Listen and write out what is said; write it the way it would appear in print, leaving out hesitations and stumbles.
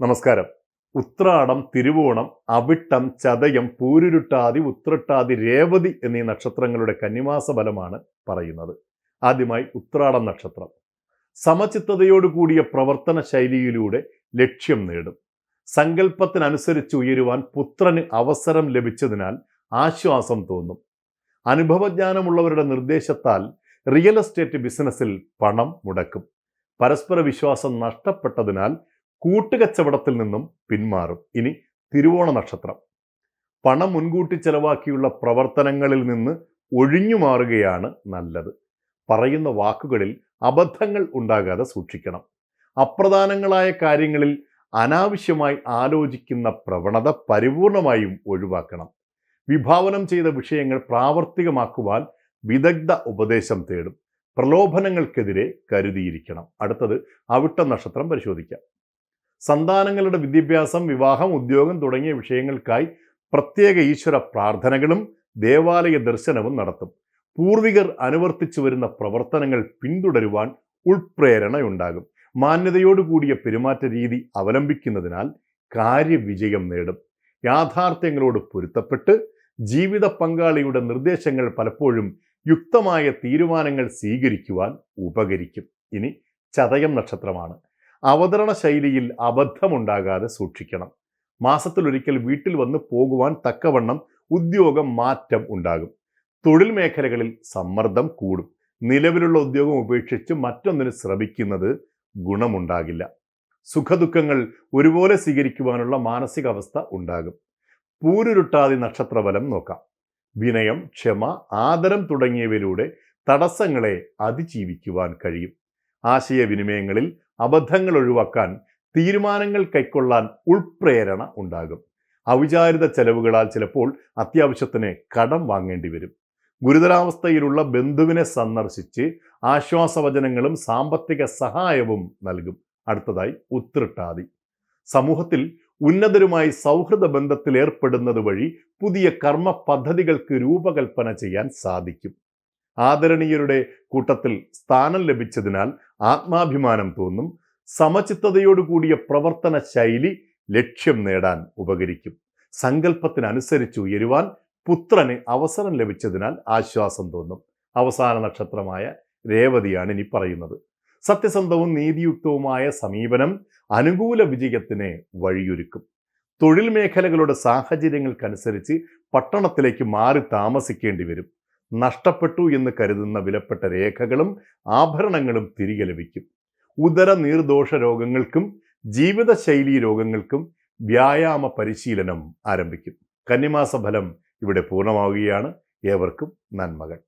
നമസ്കാരം. ഉത്രാടം, തിരുവോണം, അവിട്ടം, ചതയം, പൂരുരുട്ടാതി, ഉത്രട്ടാതി, രേവതി എന്നീ നക്ഷത്രങ്ങളുടെ കന്നിമാസ ഫലമാണ് പറയുന്നത്. ആദ്യമായി ഉത്രാടം നക്ഷത്രം. സമചിത്തതയോടുകൂടിയ പ്രവർത്തന ശൈലിയിലൂടെ ലക്ഷ്യം നേടും. സങ്കല്പത്തിനനുസരിച്ച് ഉയരുവാൻ പുത്രന് അവസരം ലഭിച്ചതിനാൽ ആശ്വാസം തോന്നും. അനുഭവജ്ഞാനമുള്ളവരുടെ നിർദ്ദേശത്താൽ റിയൽ എസ്റ്റേറ്റ് ബിസിനസ്സിൽ പണം മുടക്കും. പരസ്പര വിശ്വാസം നഷ്ടപ്പെട്ടതിനാൽ കൂട്ടുകച്ചവടത്തിൽ നിന്നും പിന്മാറും. ഇനി തിരുവോണ നക്ഷത്രം. പണം മുൻകൂട്ടി ചെലവാക്കിയുള്ള പ്രവർത്തനങ്ങളിൽ നിന്ന് ഒഴിഞ്ഞു മാറുകയാണ് നല്ലത്. പറയുന്ന വാക്കുകളിൽ അബദ്ധങ്ങൾ ഉണ്ടാകാതെ സൂക്ഷിക്കണം. അപ്രധാനങ്ങളായ കാര്യങ്ങളിൽ അനാവശ്യമായി ആലോചിക്കുന്ന പ്രവണത പരിപൂർണമായും ഒഴിവാക്കണം. വിഭാവനം ചെയ്ത വിഷയങ്ങൾ പ്രാവർത്തികമാക്കുവാൻ വിദഗ്ധ ഉപദേശം തേടും. പ്രലോഭനങ്ങൾക്കെതിരെ കരുതിയിരിക്കണം. അടുത്തത് അവിട്ടം നക്ഷത്രം പരിശോധിക്കാം. സന്താനങ്ങളുടെ വിദ്യാഭ്യാസം, വിവാഹം, ഉദ്യോഗം തുടങ്ങിയ വിഷയങ്ങൾക്കായി പ്രത്യേക ഈശ്വര പ്രാർത്ഥനകളും ദേവാലയ ദർശനവും നടത്തും. പൂർവികർ അനുവർത്തിച്ചു വരുന്ന പ്രവർത്തനങ്ങൾ പിന്തുടരുവാൻ ഉൾപ്രേരണയുണ്ടാകും. മാന്യതയോടുകൂടിയ പെരുമാറ്റ രീതി അവലംബിക്കുന്നതിനാൽ കാര്യവിജയം നേടും. യാഥാർത്ഥ്യങ്ങളോട് പൊരുത്തപ്പെട്ട് ജീവിത പങ്കാളിയുടെ നിർദ്ദേശങ്ങൾ പലപ്പോഴും യുക്തമായ തീരുമാനങ്ങൾ സ്വീകരിക്കുവാൻ ഉപകരിക്കും. ഇനി ചതയം നക്ഷത്രമാണ്. അവതരണ ശൈലിയിൽ അബദ്ധമുണ്ടാകാതെ സൂക്ഷിക്കണം. മാസത്തിലൊരിക്കൽ വീട്ടിൽ വന്ന് പോകുവാൻ തക്കവണ്ണം ഉദ്യോഗം മാറ്റം ഉണ്ടാകും. തൊഴിൽ മേഖലകളിൽ സമ്മർദ്ദം കൂടും. നിലവിലുള്ള ഉദ്യോഗം ഉപേക്ഷിച്ച് മറ്റൊന്നിന് ശ്രമിക്കുന്നത് ഗുണമുണ്ടാകില്ല. സുഖദുഃഖങ്ങൾ ഒരുപോലെ സ്വീകരിക്കുവാനുള്ള മാനസികാവസ്ഥ ഉണ്ടാകും. പൂരുരുട്ടാതി നക്ഷത്രഫലം നോക്കാം. വിനയം, ക്ഷമ, ആദരം തുടങ്ങിയവയിലൂടെ തടസ്സങ്ങളെ അതിജീവിക്കുവാൻ കഴിയും. ആശയവിനിമയങ്ങളിൽ അബദ്ധങ്ങൾ ഒഴിവാക്കാൻ തീരുമാനങ്ങൾ കൈക്കൊള്ളാൻ ഉൾപ്രേരണ ഉണ്ടാകും. അവിചാരിത ചെലവുകളാൽ ചിലപ്പോൾ അത്യാവശ്യത്തിന് കടം വാങ്ങേണ്ടി വരും. ഗുരുതരാവസ്ഥയിലുള്ള ബന്ധുവിനെ സന്ദർശിച്ച് ആശ്വാസവചനങ്ങളും സാമ്പത്തിക സഹായവും നൽകും. അടുത്തതായി ഉത്രട്ടാതി. സമൂഹത്തിൽ ഉന്നതരുമായി സൗഹൃദ ബന്ധത്തിൽ ഏർപ്പെടുന്നത് വഴി പുതിയ കർമ്മ പദ്ധതികൾക്ക് രൂപകൽപ്പന ചെയ്യാൻ സാധിക്കും. ആദരണീയരുടെ കൂട്ടത്തിൽ സ്ഥാനം ലഭിച്ചതിനാൽ ആത്മാഭിമാനം തോന്നും. സമചിത്തതയോടുകൂടിയ പ്രവർത്തന ശൈലി ലക്ഷ്യം നേടാൻ ഉപകരിക്കും. സങ്കല്പത്തിനനുസരിച്ച് ഉയരുവാൻ പുത്രന് അവസരം ലഭിച്ചതിനാൽ ആശ്വാസം തോന്നും. അവസാന നക്ഷത്രമായ രേവതിയാണ് ഇനി പറയുന്നത്. സത്യസന്ധവും നീതിയുക്തവുമായ സമീപനം അനുകൂല വിജയത്തിന് വഴിയൊരുക്കും. തൊഴിൽ മേഖലകളുടെ സാഹചര്യങ്ങൾക്കനുസരിച്ച് പട്ടണത്തിലേക്ക് മാറി താമസിക്കേണ്ടി വരും. നഷ്ടപ്പെട്ടു എന്ന് കരുതുന്ന വിലപ്പെട്ട രേഖകളും ആഭരണങ്ങളും തിരികെ ലഭിക്കും. ഉദര നീർദോഷ രോഗങ്ങൾക്കും ജീവിതശൈലി രോഗങ്ങൾക്കും വ്യായാമ പരിശീലനം ആരംഭിക്കും. കന്നിമാസ ഫലം ഇവിടെ പൂർണ്ണമാവുകയാണ്. ഏവർക്കും നന്മകൾ.